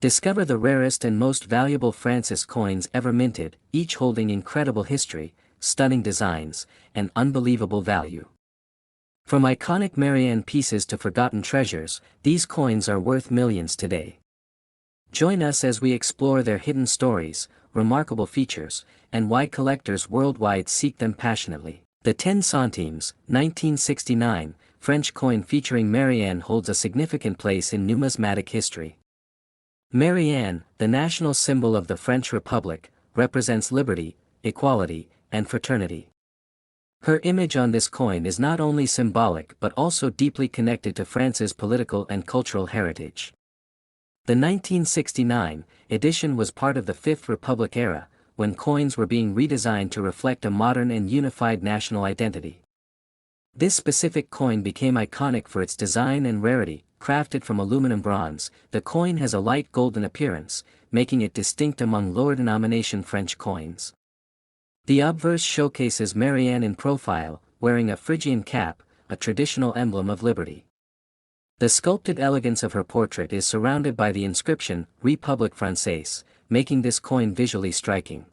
Discover the rarest and most valuable Francis coins ever minted, each holding incredible history, stunning designs, and unbelievable value. From iconic Marianne pieces to forgotten treasures, these coins are worth millions today. Join us as we explore their hidden stories, remarkable features, and why collectors worldwide seek them passionately. The 10 centimes, 1969, French coin featuring Marianne holds a significant place in numismatic history. Marianne, the national symbol of the French Republic, represents liberty, equality, and fraternity. Her image on this coin is not only symbolic but also deeply connected to France's political and cultural heritage. The 1969 edition was part of the Fifth Republic era, when coins were being redesigned to reflect a modern and unified national identity. This specific coin became iconic for its design and rarity. Crafted from aluminum bronze, the coin has a light golden appearance, making it distinct among lower denomination French coins. The obverse showcases Marianne in profile, wearing a Phrygian cap, a traditional emblem of liberty. The sculpted elegance of her portrait is surrounded by the inscription, République Française, making this coin visually striking.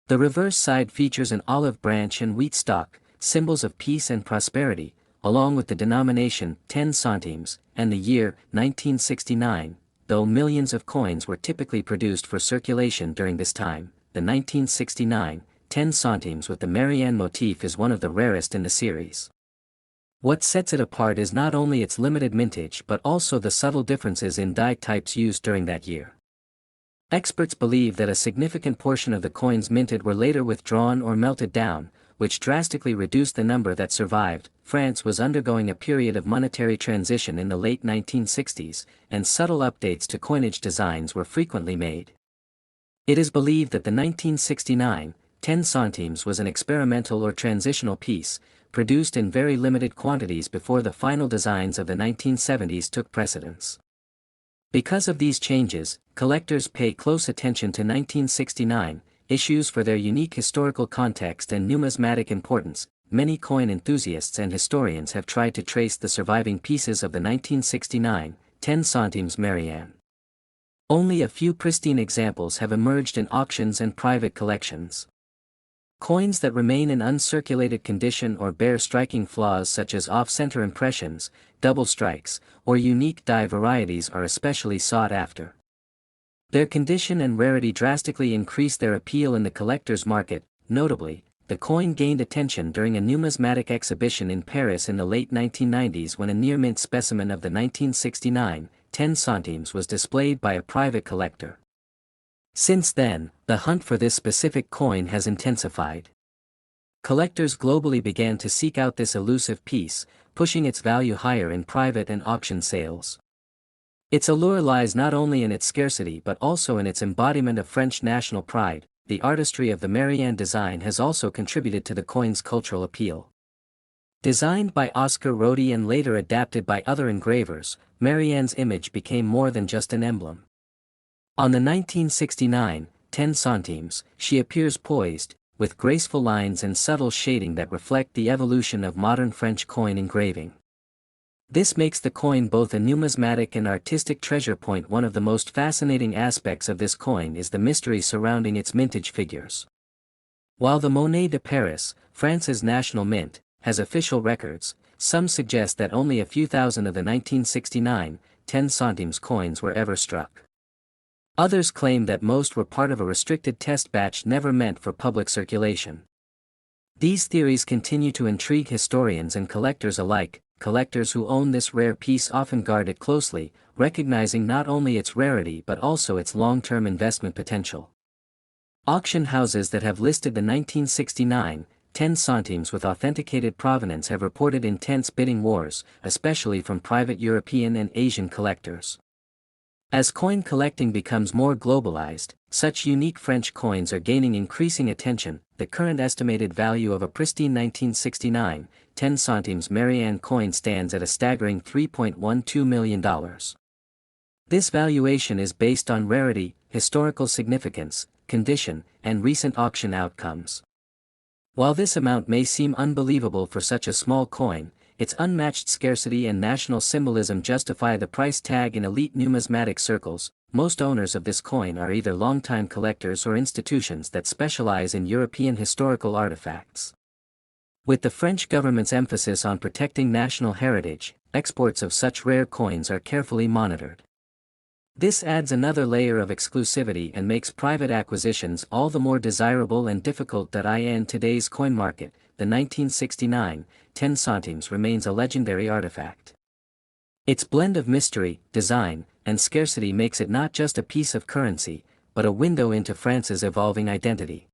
The reverse side features an olive branch and wheat stalk, symbols of peace and prosperity, along with the denomination 10 centimes, and the year 1969, though millions of coins were typically produced for circulation during this time. The 1969 10 centimes with the Marianne motif is one of the rarest in the series. What sets it apart is not only its limited mintage but also the subtle differences in die types used during that year. Experts believe that a significant portion of the coins minted were later withdrawn or melted down, which drastically reduced the number that survived. France was undergoing a period of monetary transition in the late 1960s, and subtle updates to coinage designs were frequently made. It is believed that the 1969 10 centimes was an experimental or transitional piece, produced in very limited quantities before the final designs of the 1970s took precedence. Because of these changes, collectors pay close attention to 1969 issues for their unique historical context and numismatic importance. Many coin enthusiasts and historians have tried to trace the surviving pieces of the 1969 10 centimes Marianne. Only a few pristine examples have emerged in auctions and private collections. Coins that remain in uncirculated condition or bear striking flaws such as off-center impressions, double strikes, or unique die varieties are especially sought after. Their condition and rarity drastically increase their appeal in the collector's market. Notably, the coin gained attention during a numismatic exhibition in Paris in the late 1990s when a near-mint specimen of the 1969 10 centimes was displayed by a private collector. Since then, the hunt for this specific coin has intensified. Collectors globally began to seek out this elusive piece, pushing its value higher in private and auction sales. Its allure lies not only in its scarcity but also in its embodiment of French national pride. The artistry of the Marianne design has also contributed to the coin's cultural appeal. Designed by Oscar Rodi and later adapted by other engravers, Marianne's image became more than just an emblem. On the 1969 10 centimes, she appears poised, with graceful lines and subtle shading that reflect the evolution of modern French coin engraving. This makes the coin both a numismatic and artistic treasure point. One of the most fascinating aspects of this coin is the mystery surrounding its mintage figures. While the Monnaie de Paris, France's national mint, has official records, some suggest that only a few thousand of the 1969 10 centimes coins were ever struck. Others claim that most were part of a restricted test batch never meant for public circulation. These theories continue to intrigue historians and collectors alike. Collectors who own this rare piece often guard it closely, recognizing not only its rarity but also its long-term investment potential. Auction houses that have listed the 1969 10 centimes with authenticated provenance have reported intense bidding wars, especially from private European and Asian collectors. As coin collecting becomes more globalized, such unique French coins are gaining increasing attention. The current estimated value of a pristine 1969 10 centimes Marianne coin stands at a staggering $3.12 million. This valuation is based on rarity, historical significance, condition, and recent auction outcomes. While this amount may seem unbelievable for such a small coin, its unmatched scarcity and national symbolism justify the price tag in elite numismatic circles. most owners of this coin are either longtime collectors or institutions that specialize in European historical artifacts. With the French government's emphasis on protecting national heritage, exports of such rare coins are carefully monitored. This adds another layer of exclusivity and makes private acquisitions all the more desirable and difficult. In today's coin market, the 1969 10 centimes remains a legendary artifact. Its blend of mystery, design, and scarcity makes it not just a piece of currency, but a window into France's evolving identity.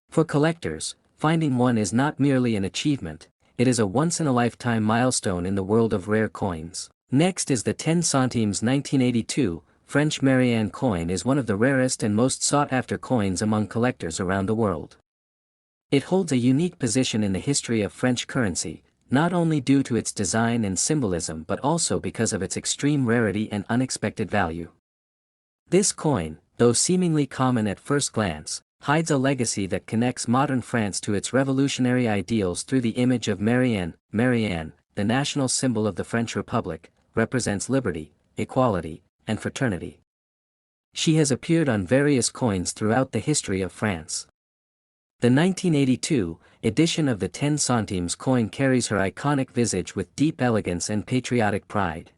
For collectors, finding one is not merely an achievement, it is a once-in-a-lifetime milestone in the world of rare coins. Next is the 10 centimes 1982, French Marianne coin is one of the rarest and most sought-after coins among collectors around the world. It holds a unique position in the history of French currency, not only due to its design and symbolism but also because of its extreme rarity and unexpected value. This coin, though seemingly common at first glance, hides a legacy that connects modern France to its revolutionary ideals through the image of Marianne. Marianne, the national symbol of the French Republic, represents liberty, equality, and fraternity. She has appeared on various coins throughout the history of France. The 1982 edition of the 10 centimes coin carries her iconic visage with deep elegance and patriotic pride.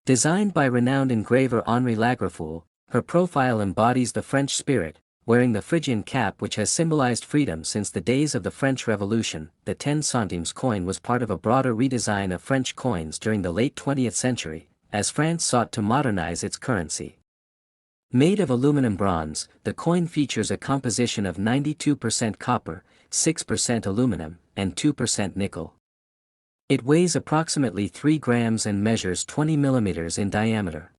Designed by renowned engraver Henri Lagraffoul, her profile embodies the French spirit, wearing the Phrygian cap which has symbolized freedom since the days of the French Revolution. The 10 centimes coin was part of a broader redesign of French coins during the late 20th century, as France sought to modernize its currency. Made of aluminum bronze, the coin features a composition of 92% copper, 6% aluminum, and 2% nickel. It weighs approximately 3 grams and measures 20 millimeters in diameter.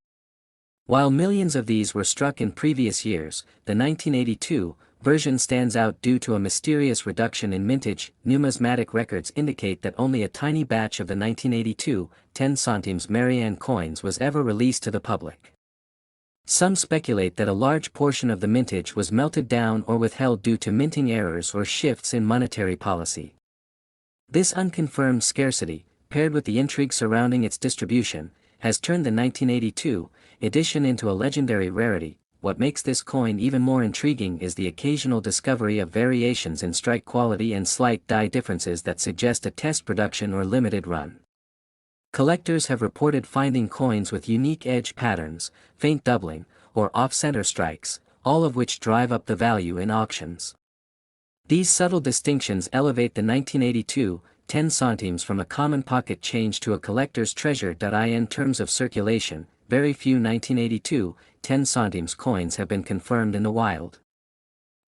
While millions of these were struck in previous years, the 1982 version stands out due to a mysterious reduction in mintage. Numismatic records indicate that only a tiny batch of the 1982 10 centimes Marianne coins was ever released to the public. Some speculate that a large portion of the mintage was melted down or withheld due to minting errors or shifts in monetary policy. This unconfirmed scarcity, paired with the intrigue surrounding its distribution, has turned the 1982 edition into a legendary rarity. What makes this coin even more intriguing is the occasional discovery of variations in strike quality and slight die differences that suggest a test production or limited run. Collectors have reported finding coins with unique edge patterns, faint doubling, or off-center strikes, all of which drive up the value in auctions. These subtle distinctions elevate the 1982 10 centimes from a common pocket change to a collector's treasure. In terms of circulation, very few 1982 10 centimes coins have been confirmed in the wild.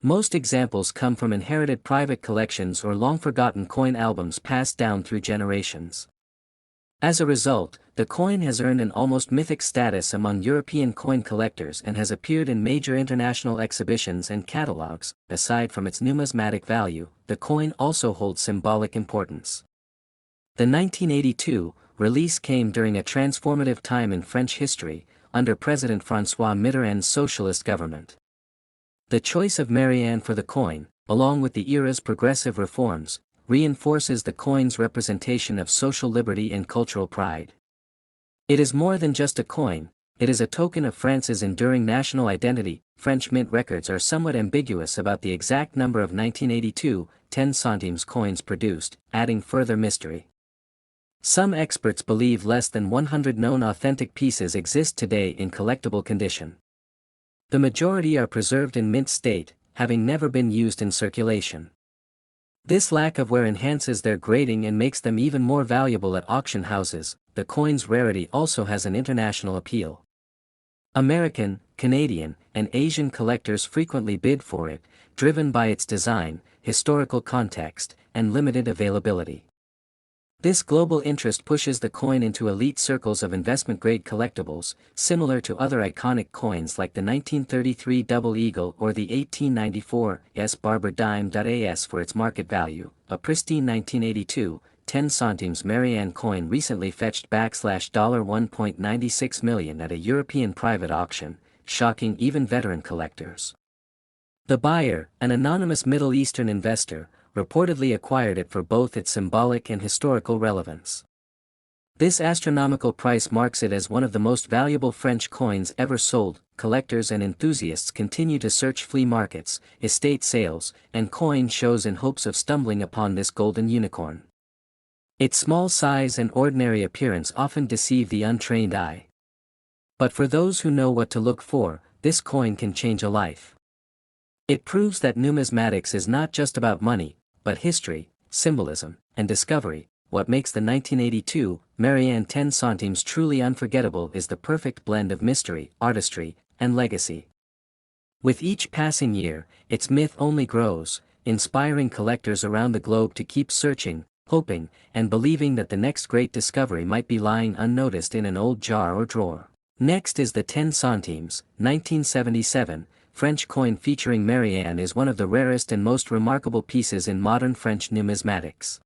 Most examples come from inherited private collections or long-forgotten coin albums passed down through generations. As a result, the coin has earned an almost mythic status among European coin collectors and has appeared in major international exhibitions and catalogs. Aside from its numismatic value, the coin also holds symbolic importance. The 1982 release came during a transformative time in French history, under President François Mitterrand's socialist government. The choice of Marianne for the coin, along with the era's progressive reforms, reinforces the coin's representation of social liberty and cultural pride. It is more than just a coin, it is a token of France's enduring national identity. French mint records are somewhat ambiguous about the exact number of 1982 10 centimes coins produced, adding further mystery. Some experts believe less than 100 known authentic pieces exist today in collectible condition. The majority are preserved in mint state, having never been used in circulation. This lack of wear enhances their grading and makes them even more valuable at auction houses. The coin's rarity also has an international appeal. American, Canadian, and Asian collectors frequently bid for it, driven by its design, historical context, and limited availability. This global interest pushes the coin into elite circles of investment-grade collectibles, similar to other iconic coins like the 1933 Double Eagle or the 1894 S. Barber Dime. As for its market value, a pristine 1982 10 centimes Marianne coin recently fetched $1.96 million at a European private auction, shocking even veteran collectors. The buyer, an anonymous Middle Eastern investor, reportedly acquired it for both its symbolic and historical relevance. This astronomical price marks it as one of the most valuable French coins ever sold. Collectors and enthusiasts continue to search flea markets, estate sales, and coin shows in hopes of stumbling upon this golden unicorn. Its small size and ordinary appearance often deceive the untrained eye. But for those who know what to look for, this coin can change a life. It proves that numismatics is not just about money, but history, symbolism, and discovery. What makes the 1982 Marianne 10 centimes truly unforgettable is the perfect blend of mystery, artistry, and legacy. With each passing year, its myth only grows, inspiring collectors around the globe to keep searching, hoping, and believing that the next great discovery might be lying unnoticed in an old jar or drawer. Next is the 10 centimes, 1977, French coin featuring Marianne is one of the rarest and most remarkable pieces in modern French numismatics.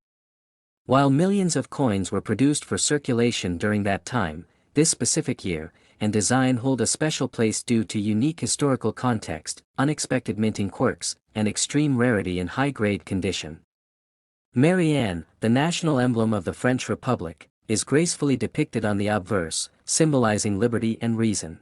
While millions of coins were produced for circulation during that time, this specific year and design hold a special place due to unique historical context, unexpected minting quirks, and extreme rarity in high-grade condition. Marianne, the national emblem of the French Republic, is gracefully depicted on the obverse, symbolizing liberty and reason.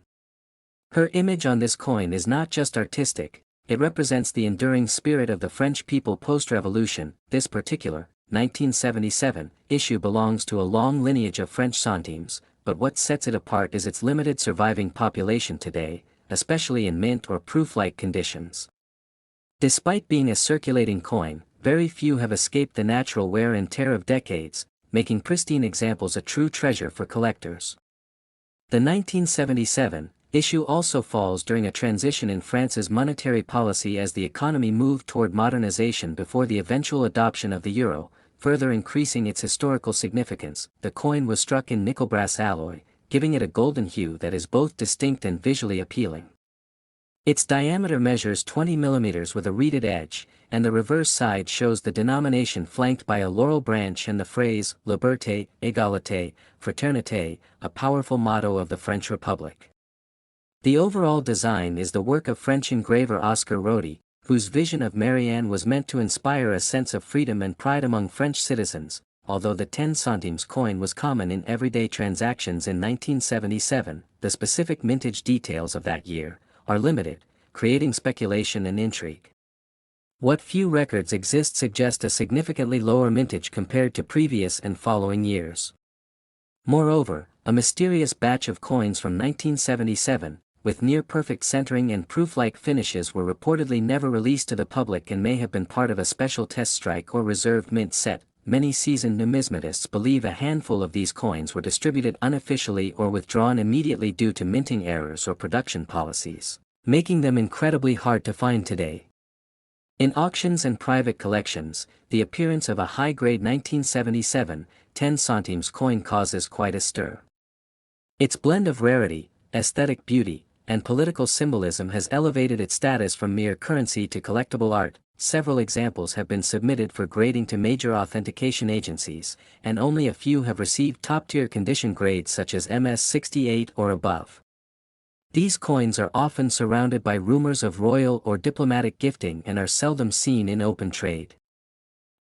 Her image on this coin is not just artistic, it represents the enduring spirit of the French people post-revolution. This particular 1977 issue belongs to a long lineage of French centimes, but what sets it apart is its limited surviving population today, especially in mint or proof-like conditions. Despite being a circulating coin, very few have escaped the natural wear and tear of decades, making pristine examples a true treasure for collectors. The 1977 issue also falls during a transition in France's monetary policy as the economy moved toward modernization before the eventual adoption of the euro, further increasing its historical significance. The coin was struck in nickel-brass alloy, giving it a golden hue that is both distinct and visually appealing. Its diameter measures 20 mm with a reeded edge, and the reverse side shows the denomination flanked by a laurel branch and the phrase Liberté, Égalité, Fraternité, a powerful motto of the French Republic. The overall design is the work of French engraver Oscar Rodi, whose vision of Marianne was meant to inspire a sense of freedom and pride among French citizens. Although the 10 centimes coin was common in everyday transactions in 1977, the specific mintage details of that year are limited, creating speculation and intrigue. What few records exist suggest a significantly lower mintage compared to previous and following years. Moreover, a mysterious batch of coins from 1977, with near-perfect centering and proof-like finishes were reportedly never released to the public and may have been part of a special test strike or reserved mint set. Many seasoned numismatists believe a handful of these coins were distributed unofficially or withdrawn immediately due to minting errors or production policies, making them incredibly hard to find today. In auctions and private collections, the appearance of a high-grade 1977 10 centimes coin causes quite a stir. Its blend of rarity, aesthetic beauty, and political symbolism has elevated its status from mere currency to collectible art. Several examples have been submitted for grading to major authentication agencies, and only a few have received top-tier condition grades such as MS-68 or above. These coins are often surrounded by rumors of royal or diplomatic gifting and are seldom seen in open trade.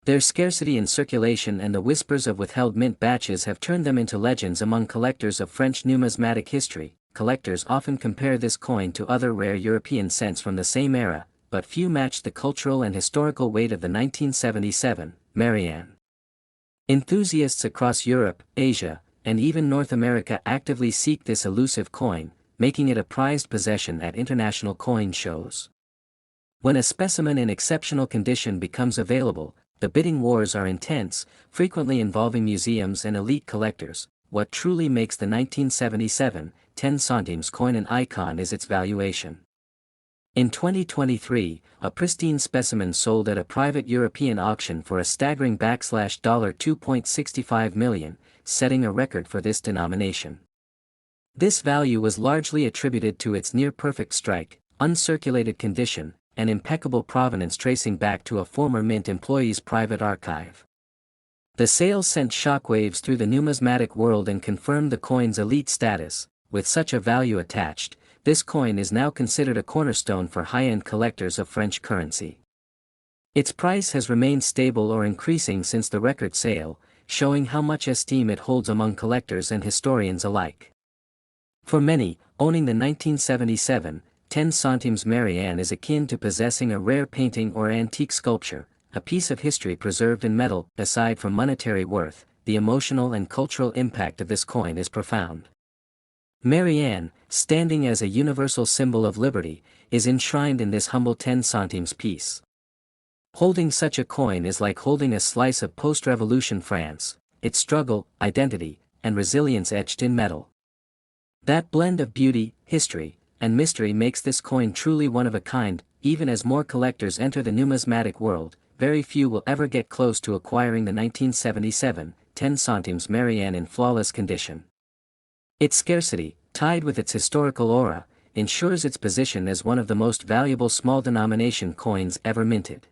Their scarcity in circulation and the whispers of withheld mint batches have turned them into legends among collectors of French numismatic history. Collectors often compare this coin to other rare European cents from the same era, but few match the cultural and historical weight of the 1977 Marianne. Enthusiasts across Europe, Asia, and even North America actively seek this elusive coin, making it a prized possession at international coin shows. When a specimen in exceptional condition becomes available, the bidding wars are intense, frequently involving museums and elite collectors. What truly makes the 1977 10 centimes coin an icon is its valuation. In 2023, a pristine specimen sold at a private European auction for a staggering $2.65 million, setting a record for this denomination. This value was largely attributed to its near-perfect strike, uncirculated condition, and impeccable provenance tracing back to a former mint employee's private archive. The sales sent shockwaves through the numismatic world and confirmed the coin's elite status. With such a value attached, this coin is now considered a cornerstone for high-end collectors of French currency. Its price has remained stable or increasing since the record sale, showing how much esteem it holds among collectors and historians alike. For many, owning the 1977 10 centimes Marianne is akin to possessing a rare painting or antique sculpture, a piece of history preserved in metal. Aside from monetary worth, the emotional and cultural impact of this coin is profound. Marianne, standing as a universal symbol of liberty, is enshrined in this humble 10 centimes piece. Holding such a coin is like holding a slice of post-revolution France, its struggle, identity, and resilience etched in metal. That blend of beauty, history, and mystery makes this coin truly one of a kind. Even as more collectors enter the numismatic world, very few will ever get close to acquiring the 1977 10 centimes Marianne in flawless condition. Its scarcity, tied with its historical aura, ensures its position as one of the most valuable small-denomination coins ever minted.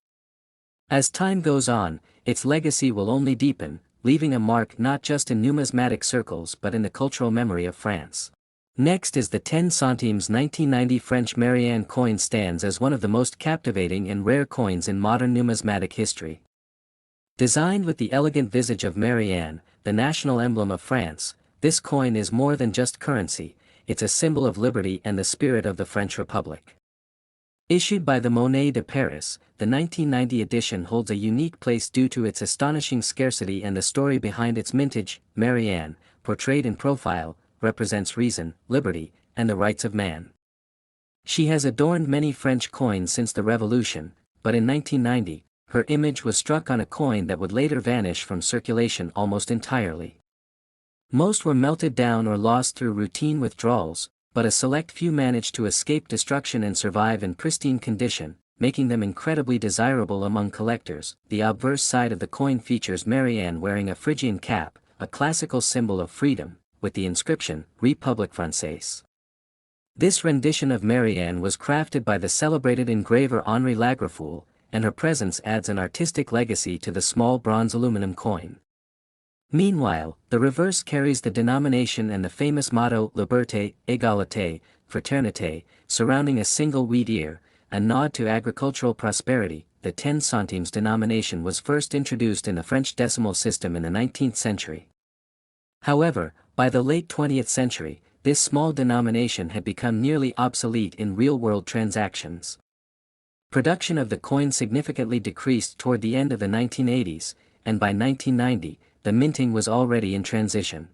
As time goes on, its legacy will only deepen, leaving a mark not just in numismatic circles but in the cultural memory of France. Next is the 10 centimes 1990 French Marianne coin. Stands as one of the most captivating and rare coins in modern numismatic history. Designed with the elegant visage of Marianne, the national emblem of France, this coin is more than just currency, it's a symbol of liberty and the spirit of the French Republic. Issued by the Monnaie de Paris, the 1990 edition holds a unique place due to its astonishing scarcity and the story behind its mintage. Marianne, portrayed in profile, represents reason, liberty, and the rights of man. She has adorned many French coins since the Revolution, but in 1990, her image was struck on a coin that would later vanish from circulation almost entirely. Most were melted down or lost through routine withdrawals, but a select few managed to escape destruction and survive in pristine condition, making them incredibly desirable among collectors. The obverse side of the coin features Marianne wearing a Phrygian cap, a classical symbol of freedom, with the inscription, République Française. This rendition of Marianne was crafted by the celebrated engraver Henri Lagraffoul, and her presence adds an artistic legacy to the small bronze aluminum coin. Meanwhile, the reverse carries the denomination and the famous motto Liberté, Égalité, Fraternité, surrounding a single wheat ear, a nod to agricultural prosperity. The 10 centimes denomination was first introduced in the French decimal system in the 19th century. However, by the late 20th century, this small denomination had become nearly obsolete in real-world transactions. Production of the coin significantly decreased toward the end of the 1980s, and by 1990, the minting was already in transition.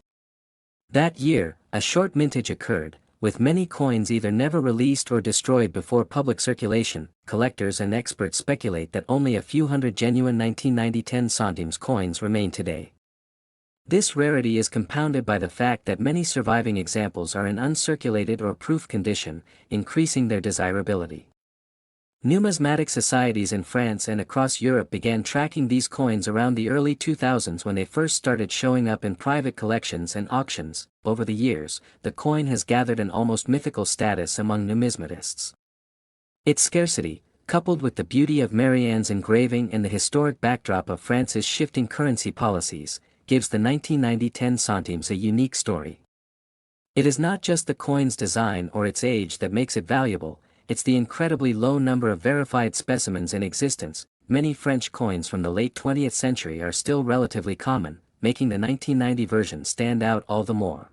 That year, a short mintage occurred, with many coins either never released or destroyed before public circulation. Collectors and experts speculate that only a few hundred genuine 1990 10 centimes coins remain today. This rarity is compounded by the fact that many surviving examples are in uncirculated or proof condition, increasing their desirability. Numismatic societies in France and across Europe began tracking these coins around the early 2000s when they first started showing up in private collections and auctions. Over the years, the coin has gathered an almost mythical status among numismatists. Its scarcity, coupled with the beauty of Marianne's engraving and the historic backdrop of France's shifting currency policies, gives the 1990 10 centimes a unique story. It is not just the coin's design or its age that makes it valuable, it's the incredibly low number of verified specimens in existence. Many French coins from the late 20th century are still relatively common, making the 1990 version stand out all the more.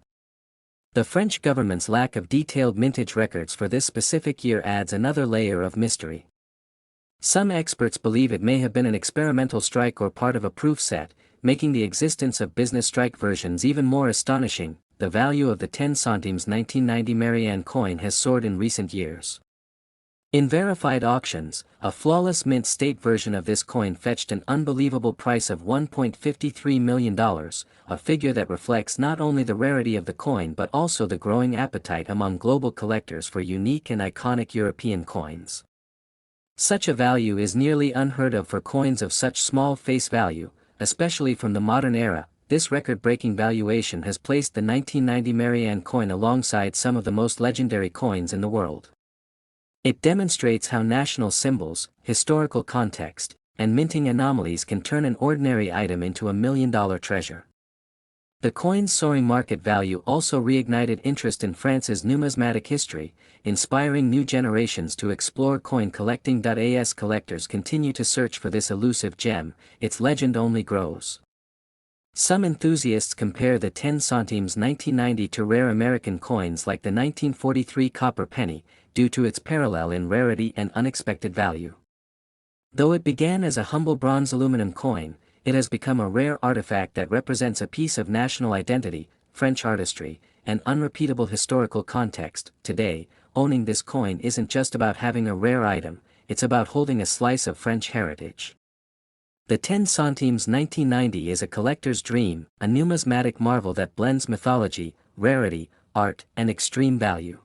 The French government's lack of detailed mintage records for this specific year adds another layer of mystery. Some experts believe it may have been an experimental strike or part of a proof set, making the existence of business strike versions even more astonishing. The value of the 10 centimes 1990 Marianne coin has soared in recent years. In verified auctions, a flawless mint state version of this coin fetched an unbelievable price of $1.53 million, a figure that reflects not only the rarity of the coin but also the growing appetite among global collectors for unique and iconic European coins. Such a value is nearly unheard of for coins of such small face value, especially from the modern era. This record-breaking valuation has placed the 1990 Marianne coin alongside some of the most legendary coins in the world. It demonstrates how national symbols, historical context, and minting anomalies can turn an ordinary item into a million-dollar treasure. The coin's soaring market value also reignited interest in France's numismatic history, inspiring new generations to explore coin collecting. As collectors continue to search for this elusive gem, its legend only grows. Some enthusiasts compare the 10 centimes 1990 to rare American coins like the 1943 copper penny, due to its parallel in rarity and unexpected value. Though it began as a humble bronze aluminum coin, it has become a rare artifact that represents a piece of national identity, French artistry, and unrepeatable historical context. Today, owning this coin isn't just about having a rare item, it's about holding a slice of French heritage. The 10 centimes 1990 is a collector's dream, a numismatic marvel that blends mythology, rarity, art, and extreme value.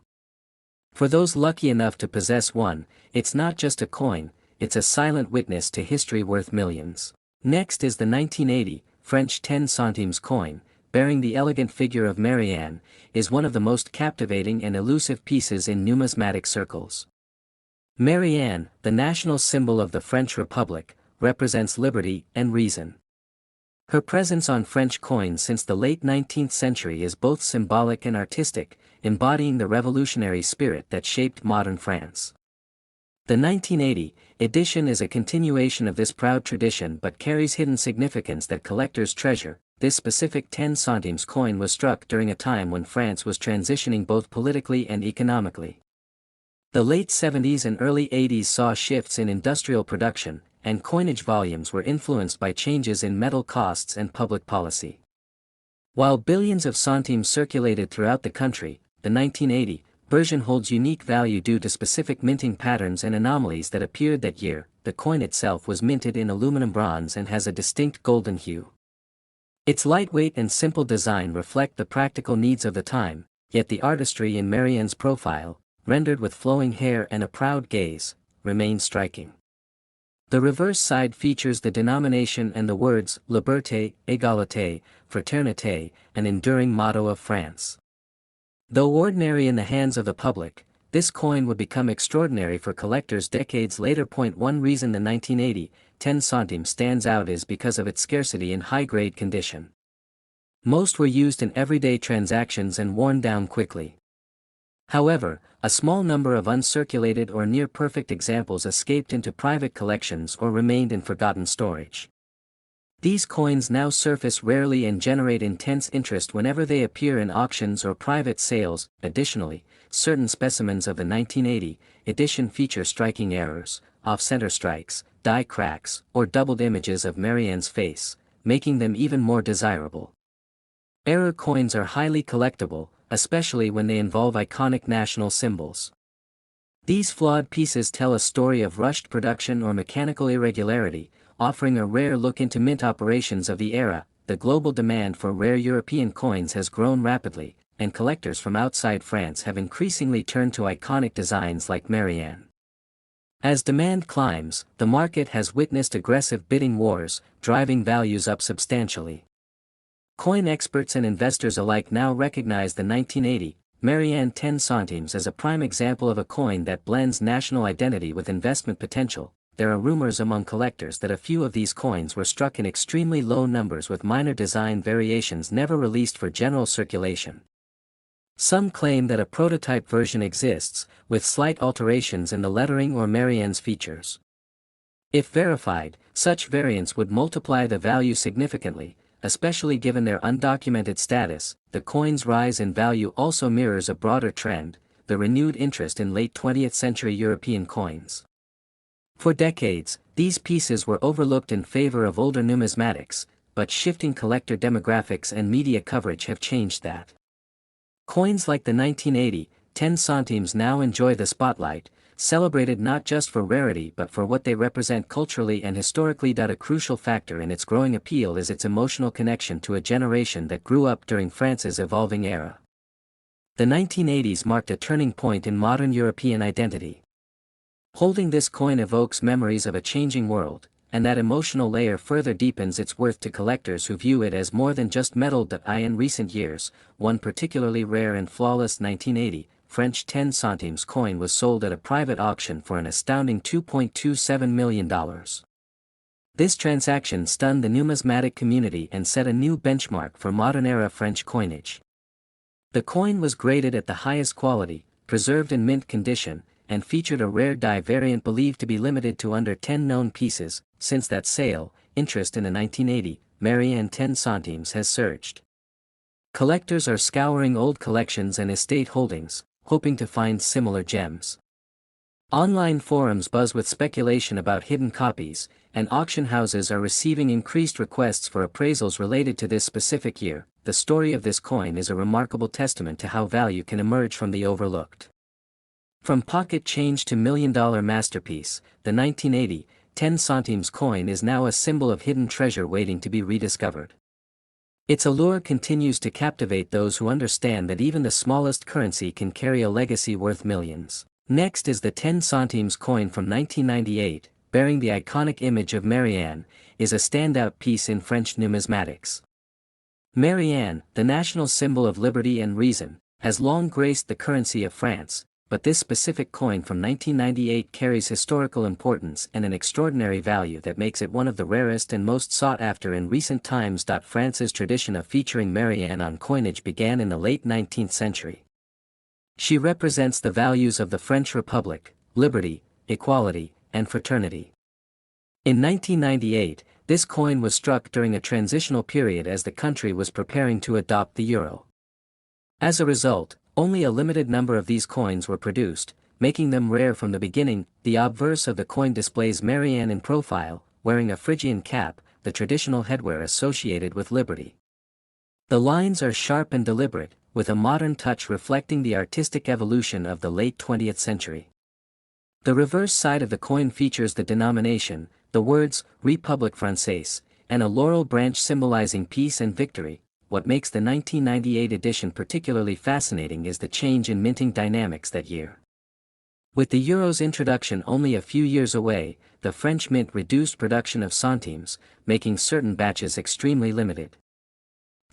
For those lucky enough to possess one, it's not just a coin, it's a silent witness to history worth millions. Next is the 1980 French 10 centimes coin, bearing the elegant figure of Marianne, is one of the most captivating and elusive pieces in numismatic circles. Marianne, the national symbol of the French Republic, represents liberty and reason. Her presence on French coins since the late 19th century is both symbolic and artistic, embodying the revolutionary spirit that shaped modern France. The 1980 edition is a continuation of this proud tradition but carries hidden significance that collectors treasure. This specific 10 centimes coin was struck during a time when France was transitioning both politically and economically. The late 70s and early 80s saw shifts in industrial production, and coinage volumes were influenced by changes in metal costs and public policy. While billions of centimes circulated throughout the country, the 1980 version holds unique value due to specific minting patterns and anomalies that appeared that year. The coin itself was minted in aluminum bronze and has a distinct golden hue. Its lightweight and simple design reflect the practical needs of the time, yet the artistry in Marianne's profile, rendered with flowing hair and a proud gaze, remains striking. The reverse side features the denomination and the words Liberté, Égalité, Fraternité, an enduring motto of France. Though ordinary in the hands of the public, this coin would become extraordinary for collectors decades later. One reason the 1980 10 centimes stands out is because of its scarcity in high-grade condition. Most were used in everyday transactions and worn down quickly. However, a small number of uncirculated or near-perfect examples escaped into private collections or remained in forgotten storage. These coins now surface rarely and generate intense interest whenever they appear in auctions or private sales. Additionally, certain specimens of the 1980 edition feature striking errors, off-center strikes, die cracks, or doubled images of Marianne's face, making them even more desirable. Error coins are highly collectible, especially when they involve iconic national symbols. These flawed pieces tell a story of rushed production or mechanical irregularity, offering a rare look into mint operations of the era. The global demand for rare European coins has grown rapidly, and collectors from outside France have increasingly turned to iconic designs like Marianne. As demand climbs, the market has witnessed aggressive bidding wars, driving values up substantially. Coin experts and investors alike now recognize the 1980 Marianne 10 centimes as a prime example of a coin that blends national identity with investment potential. There are rumors among collectors that a few of these coins were struck in extremely low numbers with minor design variations never released for general circulation. Some claim that a prototype version exists, with slight alterations in the lettering or Marianne's features. If verified, such variants would multiply the value significantly, especially given their undocumented status. The coin's rise in value also mirrors a broader trend, the renewed interest in late 20th century European coins. For decades, these pieces were overlooked in favor of older numismatics, but shifting collector demographics and media coverage have changed that. Coins like the 1980 10 centimes now enjoy the spotlight, celebrated not just for rarity but for what they represent culturally and historically. A crucial factor in its growing appeal is its emotional connection to a generation that grew up during France's evolving era. The 1980s marked a turning point in modern European identity. Holding this coin evokes memories of a changing world, and that emotional layer further deepens its worth to collectors who view it as more than just metal. In recent years, one particularly rare and flawless 1980 French 10 centimes coin was sold at a private auction for an astounding $2.27 million. This transaction stunned the numismatic community and set a new benchmark for modern-era French coinage. The coin was graded at the highest quality, preserved in mint condition, and featured a rare die variant believed to be limited to under 10 known pieces. Since that sale, interest in the 1980 Marianne 10 centimes has surged. Collectors are scouring old collections and estate holdings, hoping to find similar gems. Online forums buzz with speculation about hidden copies, and auction houses are receiving increased requests for appraisals related to this specific year. The story of this coin is a remarkable testament to how value can emerge from the overlooked. From pocket change to million-dollar masterpiece, the 1980 10 centimes coin is now a symbol of hidden treasure waiting to be rediscovered. Its allure continues to captivate those who understand that even the smallest currency can carry a legacy worth millions. Next is the 10 centimes coin from 1998, bearing the iconic image of Marianne, is a standout piece in French numismatics. Marianne, the national symbol of liberty and reason, has long graced the currency of France, but this specific coin from 1998 carries historical importance and an extraordinary value that makes it one of the rarest and most sought after in recent times. France's tradition of featuring Marianne on coinage began in the late 19th century. She represents the values of the French Republic: liberty, equality, and fraternity. In 1998, this coin was struck during a transitional period as the country was preparing to adopt the euro. As a result, only a limited number of these coins were produced, making them rare from the beginning. The obverse of the coin displays Marianne in profile, wearing a Phrygian cap, the traditional headwear associated with liberty. The lines are sharp and deliberate, with a modern touch reflecting the artistic evolution of the late 20th century. The reverse side of the coin features the denomination, the words République Française, and a laurel branch symbolizing peace and victory. What makes the 1998 edition particularly fascinating is the change in minting dynamics that year. With the euro's introduction only a few years away, the French mint reduced production of centimes, making certain batches extremely limited.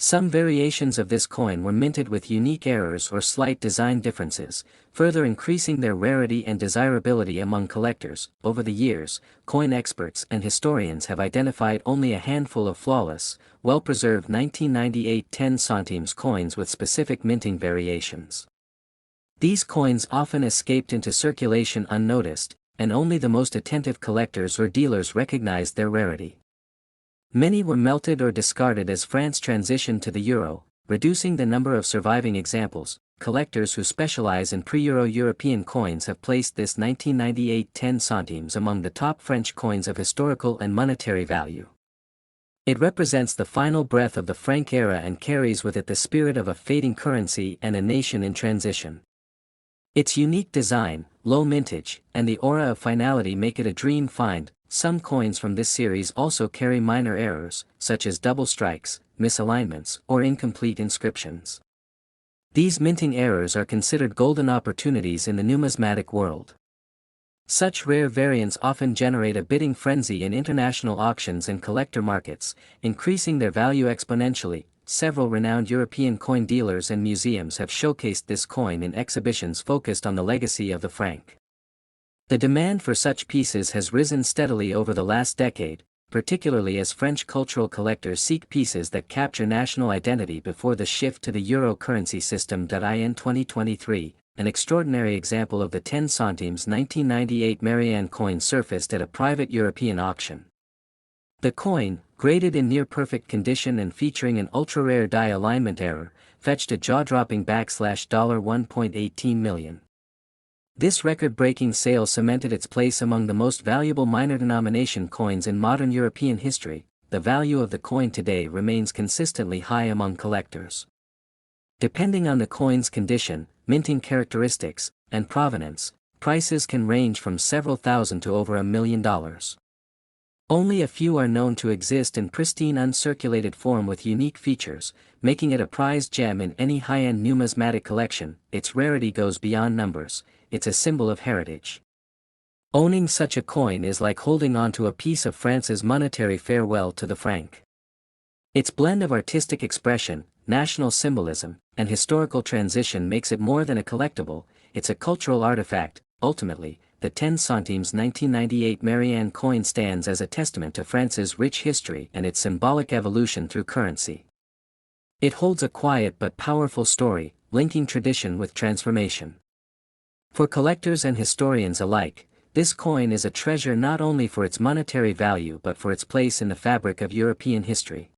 Some variations of this coin were minted with unique errors or slight design differences, further increasing their rarity and desirability among collectors. Over the years, coin experts and historians have identified only a handful of flawless, well-preserved 1998 10 centimes coins with specific minting variations. These coins often escaped into circulation unnoticed, and only the most attentive collectors or dealers recognized their rarity. Many were melted or discarded as France transitioned to the euro, reducing the number of surviving examples. Collectors who specialize in pre-euro European coins have placed this 1998 10 centimes among the top French coins of historical and monetary value. It represents the final breath of the franc era and carries with it the spirit of a fading currency and a nation in transition. Its unique design, low mintage, and the aura of finality make it a dream find. Some coins from this series also carry minor errors, such as double strikes, misalignments, or incomplete inscriptions. These minting errors are considered golden opportunities in the numismatic world. Such rare variants often generate a bidding frenzy in international auctions and collector markets, increasing their value exponentially. Several renowned European coin dealers and museums have showcased this coin in exhibitions focused on the legacy of the franc. The demand for such pieces has risen steadily over the last decade, particularly as French cultural collectors seek pieces that capture national identity before the shift to the euro currency system. In 2023, an extraordinary example of the 10 centimes 1998 Marianne coin surfaced at a private European auction. The coin, graded in near-perfect condition and featuring an ultra-rare die alignment error, fetched a jaw-dropping $1.18 million. This record-breaking sale cemented its place among the most valuable minor denomination coins in modern European history. The value of the coin today remains consistently high among collectors. Depending on the coin's condition, minting characteristics, and provenance, prices can range from several thousand to over $1 million. Only a few are known to exist in pristine uncirculated form with unique features, making it a prized gem in any high-end numismatic collection. Its rarity goes beyond numbers, it's a symbol of heritage. Owning such a coin is like holding on to a piece of France's monetary farewell to the franc. Its blend of artistic expression, national symbolism, and historical transition makes it more than a collectible, it's a cultural artifact. Ultimately, the 10 centimes 1998 Marianne coin stands as a testament to France's rich history and its symbolic evolution through currency. It holds a quiet but powerful story, linking tradition with transformation. For collectors and historians alike, this coin is a treasure not only for its monetary value but for its place in the fabric of European history.